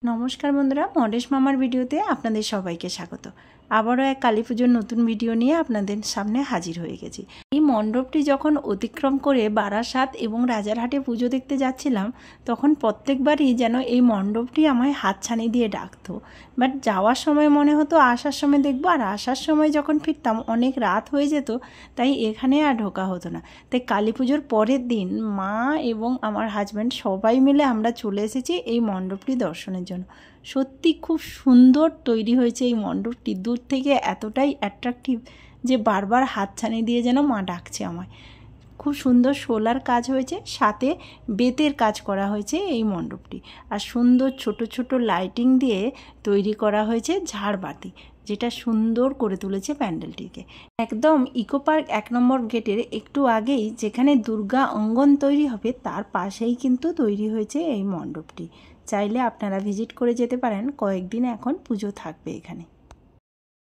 নমস্কার বন্ধুরা, মডেশ মামার ভিডিওতে আপনাদের সবাইকে স্বাগত। আবারও এক কালী পুজোর নতুন ভিডিও নিয়ে আপনাদের সামনে হাজির হয়ে গেছি। এই মণ্ডপটি যখন অতিক্রম করে বারাসাত এবং রাজারহাটে পুজো দেখতে যাচ্ছিলাম, তখন প্রত্যেকবারই যেন এই মণ্ডপটি আমায় হাতছানি দিয়ে ডাকতো। বাট যাওয়ার সময় মনে হতো আসার সময় দেখবো, আর আসার সময় যখন ফিরতাম অনেক রাত হয়ে যেত, তাই এখানে আর ঢোকা হতো না। তাই কালী পুজোর পরের দিন মা এবং আমার হাজব্যান্ড সবাই মিলে আমরা চলে এসেছি এই মণ্ডপটি দর্শনের জন্য। সত্যি খুব সুন্দর তৈরি হয়েছে এই মণ্ডপটি, দূর থেকে এতটাই অ্যাট্রাকটিভ যে বারবার হাতছানি দিয়ে যেন মা ডাকছে আমায়। খুব সুন্দর সোলার কাজ হয়েছে, সাথে বেতের কাজ করা হয়েছে এই মণ্ডপটি, আর সুন্দর ছোট ছোট লাইটিং দিয়ে তৈরি করা হয়েছে ঝাড়বাতি, যেটা সুন্দর করে তুলেছে প্যান্ডেলটিকে। একদম ইকো পার্ক 1 নম্বর গেটের একটু আগেই যেখানে দুর্গা অঙ্গন তৈরি হবে, তার পাশেই কিন্তু তৈরি হয়েছে এই মণ্ডপটি। চাইলে আপনারা ভিজিট করে যেতে পারেন, কয়েকদিন এখন পুজো থাকবে এখানে।